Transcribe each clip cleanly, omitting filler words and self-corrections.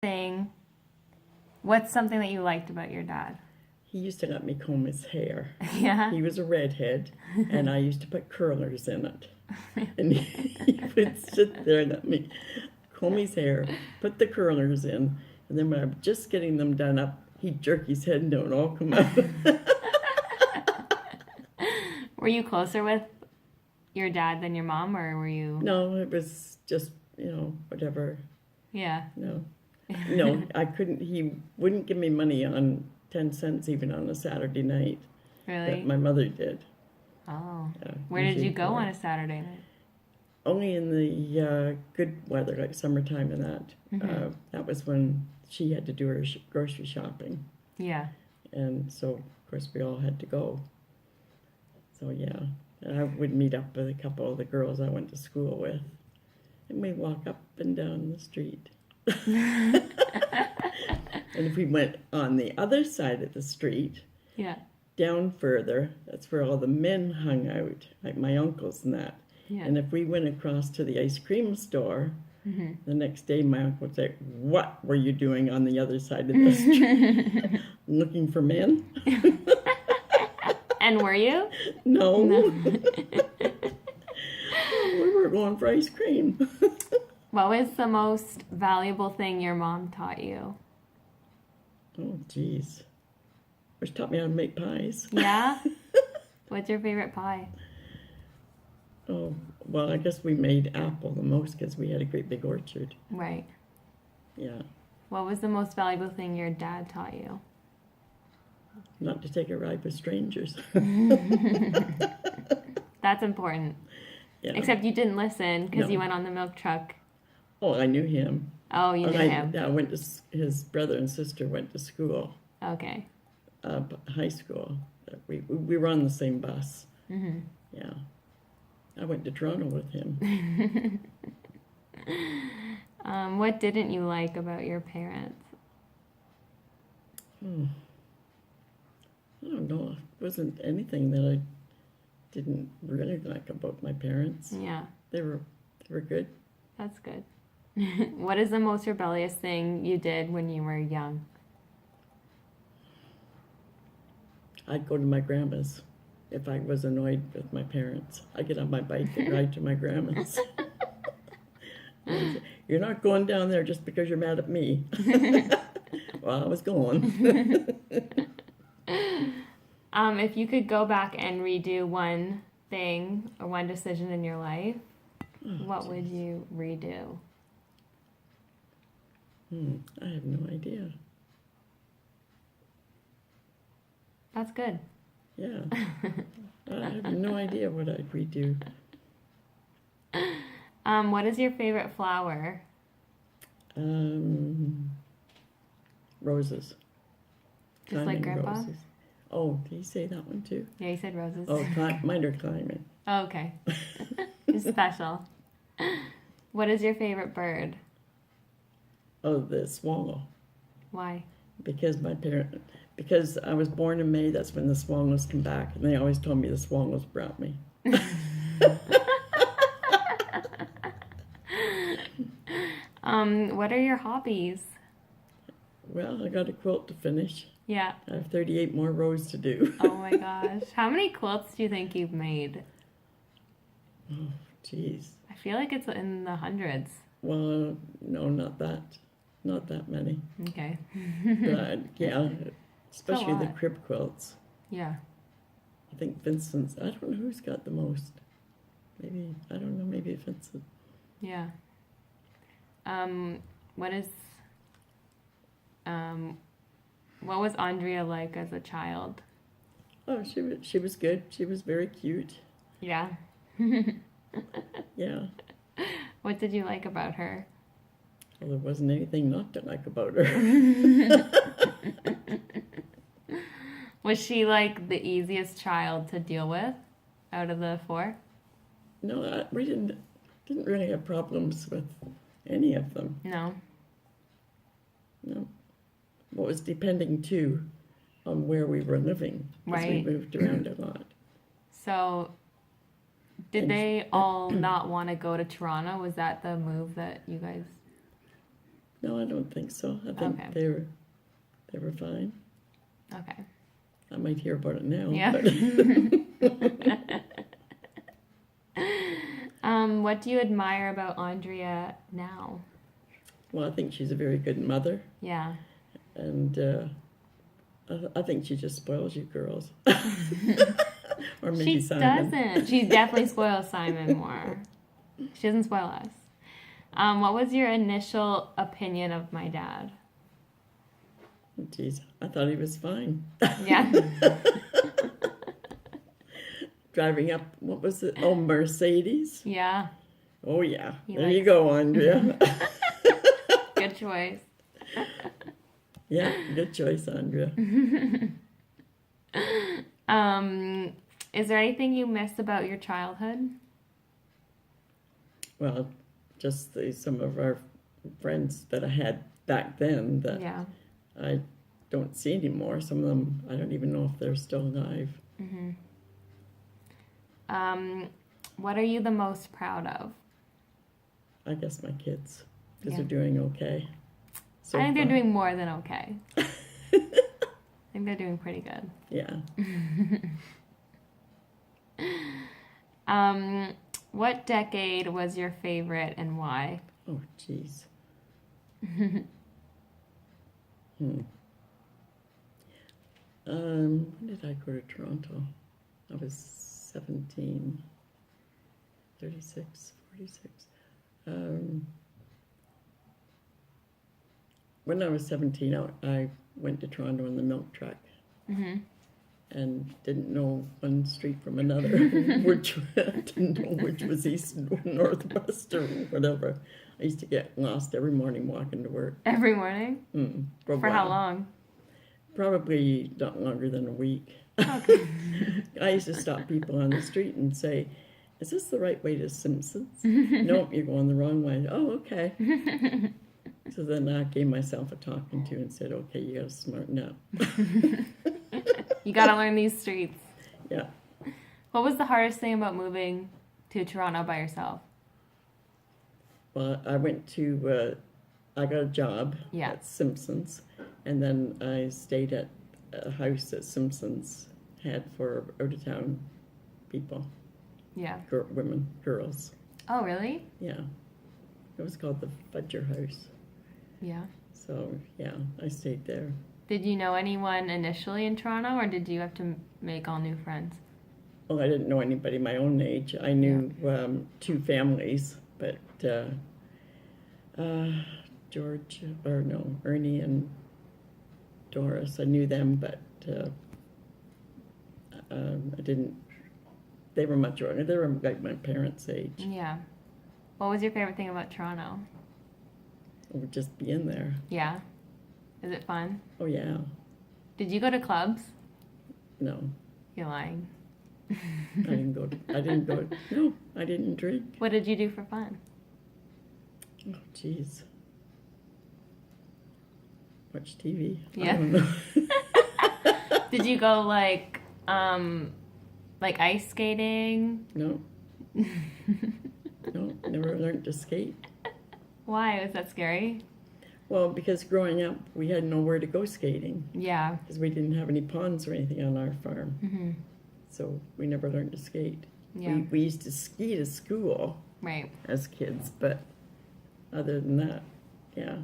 Thing. What's something that you liked about your dad? He used to let me comb his hair. Yeah. He was a redhead, and I used to put curlers in it. And he would sit there and let me comb his hair, put the curlers in, and then when I'm just getting them done up, he'd jerk his head and it would all come out. Were you closer with your dad than your mom, or were you? No, it was just, whatever. Yeah. No. No, I couldn't. He wouldn't give me money on 10 cents even on a Saturday night. Really? That my mother did. Oh. Yeah, Where did you go for on a Saturday night? only in the good weather, like summertime and that. Mm-hmm. That was when she had to do her grocery shopping. Yeah. And so, of course, we all had to go. So, yeah. And I would meet up with a couple of the girls I went to school with. And we'd walk up and down the street. And if we went on the other side of the street, Yeah. down further, that's where all the men hung out, like my uncles and that. Yeah. And if we went across to the ice cream store, Mm-hmm. the next day my uncle would say, "What were you doing on the other side of the street? Looking for men?" And were you? No. No. We were going for ice cream. What was the most valuable thing your mom taught you? Oh, geez. She taught me how to make pies. Yeah? What's your favorite pie? Oh, well, I guess we made apple the most because we had a great big orchard. Right. Yeah. What was the most valuable thing your dad taught you? Not to take a ride with strangers. That's important. Yeah. Except you didn't listen because No. you went on the milk truck. Oh, I knew him. Oh, you knew him. I went to, his brother and sister went to school, Okay. high school. We were on the same bus. Mm-hmm. Yeah. I went to Toronto with him. What didn't you like about your parents? I don't know. It wasn't anything that I didn't really like about my parents. Yeah, They were good. that's good. What is the most rebellious thing you did when you were young? I'd go to my grandma's if I was annoyed with my parents. I'd get on my bike and ride to my grandma's. You're not going down there just because you're mad at me. Well, I was going. If you could go back and redo one thing or one decision in your life, what would you redo? I have no idea. That's good. Yeah. I have no idea what I'd redo. What is your favorite flower? Roses. Just like Climbing Grandpa? roses. Oh, did he say that one too? Yeah, you said roses. Oh, mine are climbing. Oh, okay. Special. What is your favorite bird? Oh, the swallow. Why? Because because I was born in May, that's when the swallows come back, and they always told me the swallows brought me. What are your hobbies? Well, I got a quilt to finish. Yeah. I have 38 more rows to do. Oh my gosh. How many quilts do you think you've made? Oh, jeez. I feel like it's in the hundreds. Well, no, not that many. Okay. But yeah, especially the lot. crib quilts. Yeah. I think Vincent's. I don't know who's got the most. Maybe I don't know. Maybe Vincent. Yeah. What is what was Andrea like as a child? Oh, she was good. She was very cute. Yeah. Yeah. What did you like about her? Well, there wasn't anything not to like about her. Was she like the easiest child to deal with out of the four? No, we didn't really have problems with any of them. No. No. What was depending too on where we were living. 'Cause Right. We moved around a lot. So did they all not want to go to Toronto? Was that the move that you guys... No, I don't think so. I think Okay. they were fine. Okay. I might hear about it now. Yeah. But What do you admire about Andrea now? well, I think she's a very good mother, Yeah. and I think she just spoils you girls. Or maybe She Simon. doesn't. She definitely spoils Simon more. She doesn't spoil us. What was your initial opinion of my dad? Jeez, I thought he was fine. Yeah. Driving up, what was it? Oh, Mercedes. Yeah. Oh yeah, He there you likes- go, Andrea. Good choice. Yeah, good choice, Andrea. Is there anything you miss about your childhood? Well, just some of our friends that I had back then that Yeah. I don't see anymore. Some of them, I don't even know if they're still alive. What are you the most proud of? I guess my kids, because Yeah. they're doing okay. So I think they're far. doing more than okay. I think they're doing pretty good. Yeah. What decade was your favorite and why? Oh, jeez. When did I go to Toronto? I was 17, 36, 46. When I was 17, I went to Toronto in the milk truck and didn't know one street from another, didn't know which was east and northwest or whatever. I used to get lost every morning walking to work. Every morning? For a For how while. long? Probably not longer than a week. Okay. I used to stop people on the street and say, "Is this the right way to Simpsons?" "Nope, you're going the wrong way." "Oh, okay." So then I gave myself a talking to and said, "Okay, you gotta smarten up." You gotta learn these streets. Yeah. What was the hardest thing about moving to Toronto by yourself? Well, I went to, I got a job Yeah. at Simpsons, and then I stayed at a house that Simpsons had for out-of-town people, Yeah. women, girls. Oh, really? Yeah. It was called the Fudger House. Yeah. So, yeah, I stayed there. Did you know anyone initially in Toronto, or did you have to make all new friends? Well, I didn't know anybody my own age. I knew two families, but Ernie and Doris, I knew them, but I didn't, they were much older. They were like my parents' age. Yeah. What was your favorite thing about Toronto? I would just be in there. Yeah. Is it fun? Oh, yeah. Did you go to clubs? No, You're lying. I didn't go. No, I didn't drink. What did you do for fun? Oh, jeez. Watch TV. I Yeah. don't know. Did you go like ice skating? No. No, never learned to skate. Why? Was that scary? Well, because growing up, we had nowhere to go skating Yeah. because we didn't have any ponds or anything on our farm. Mm-hmm. So we never learned to skate. Yeah. We used to ski to school Right. as kids, but other than that, yeah,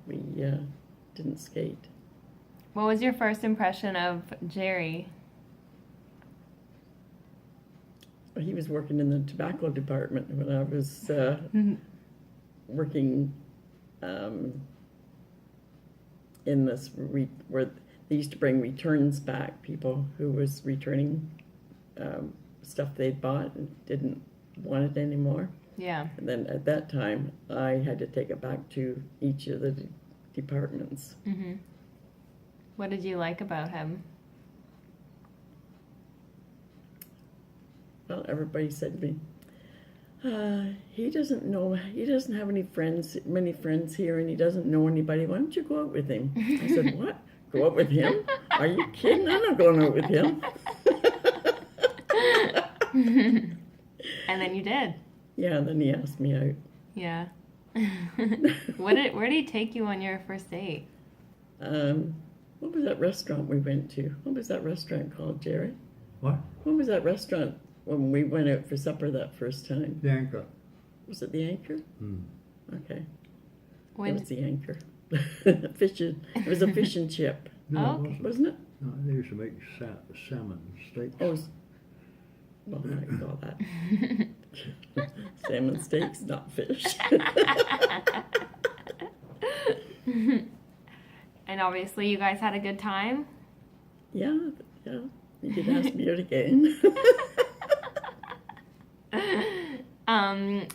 we didn't skate. What was your first impression of Jerry? Well, he was working in the tobacco department when I was working in this where they used to bring returns back, people who was returning stuff they'd bought and didn't want it anymore. Yeah. And then at that time, I had to take it back to each of the departments. Mm-hmm. What did you like about him? Well, everybody said to me, he doesn't have many friends here, and he doesn't know anybody. Why don't you go out with him? I said, what? Go out with him? Are you kidding? I'm not going out with him. And then you did. Yeah, and then he asked me out. Yeah. Where did he take you on your first date? What was that restaurant we went to? What was that restaurant called, Jerry? What? What was that restaurant when we went out for supper that first time? The Anchor. Was it the Anchor? Hmm. Okay. When It was the Anchor. It was a fish and chip, No, Oh, it wasn't. wasn't it? No, they used to make salmon steaks. Oh, well, I call that salmon steaks, not fish. And obviously you guys had a good time. Yeah. You could ask me it again.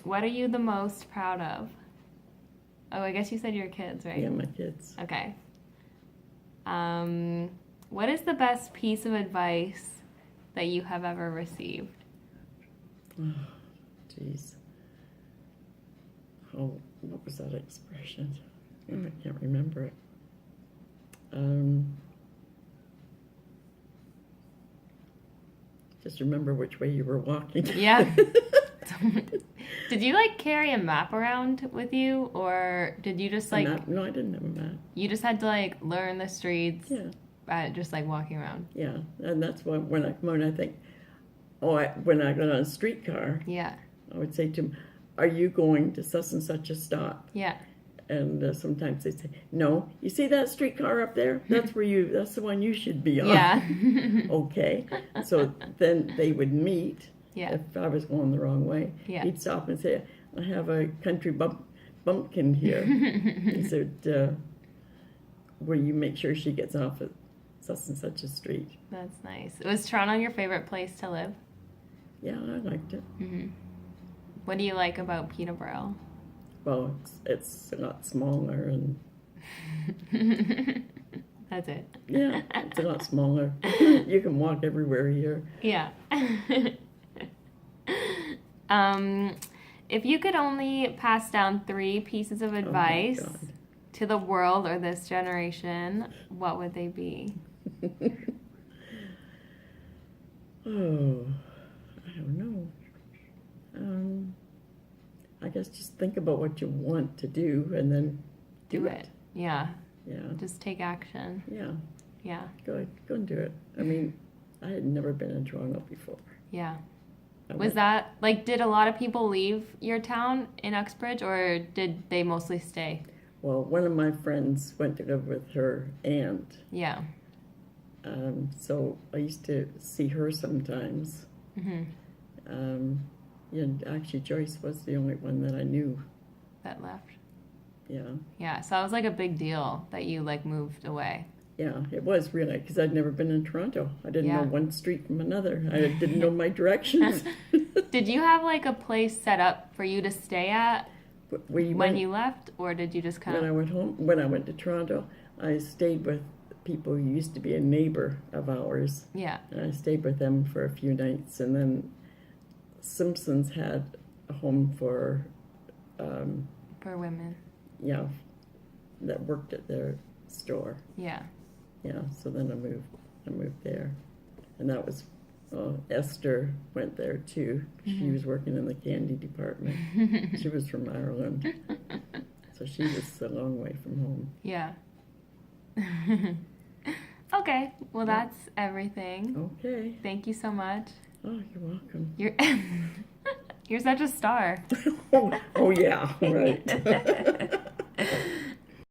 What are you the most proud of? Oh, I guess you said your kids, right? Yeah, my kids. Okay. What is the best piece of advice that you have ever received? Oh, jeez. Oh, what was that expression? Oh, I can't remember it. Just remember which way you were walking. Yeah. Did you like carry a map around with you, or did you just like No, I didn't have a map. you just had to like learn the streets Yeah, just like walking around? yeah, and that's why when I come out, I think, when I got on a streetcar, Yeah. I would say to them, "Are you going to such and such a stop?" Yeah. And sometimes they say, "No, you see that streetcar up there? That's that's the one you should be on." Yeah. Okay, so then they would meet. Yeah. If I was going the wrong way, Yeah. he'd stop and say, "I have a country bumpkin here." He said, "Will you make sure she gets off at such and such a street?" That's nice. Was Toronto your favorite place to live? Yeah, I liked it. What do you like about Peterborough? Well, it's a lot smaller, and That's it. yeah, it's a lot smaller. You can walk everywhere here. Yeah. If you could only pass down 3 pieces of advice Oh my God. to the world or this generation, what would they be? Oh, I don't know. I guess just think about what you want to do and then Do it. Yeah. Yeah, Just take action. yeah. Yeah. Go and do it. I mean, I had never been in Toronto before. Yeah. I Was went- that like, did a lot of people leave your town in Uxbridge, or did they mostly stay? Well, one of my friends went to live with her aunt, Yeah. so I used to see her sometimes. And actually, Joyce was the only one that I knew. That left. Yeah, Yeah. So it was like a big deal that you like moved away. yeah, it was really, because I'd never been in Toronto. I didn't Yeah. know one street from another. I didn't know my directions. Did you have like a place set up for you to stay at We when went- you left, or did you just kind When I of? went home, when I went to Toronto, I stayed with people who used to be a neighbor of ours. Yeah. And I stayed with them for a few nights, and then Simpsons had a home for, For women. yeah, that worked at their store. Yeah. Yeah, so then I moved there, and that was, Esther went there too. She was working in the candy department. She was from Ireland, so she was a long way from home. Yeah. Okay. Well, that's everything. Okay. Thank you so much. Oh, you're welcome. You're you're such a star. Oh yeah, right.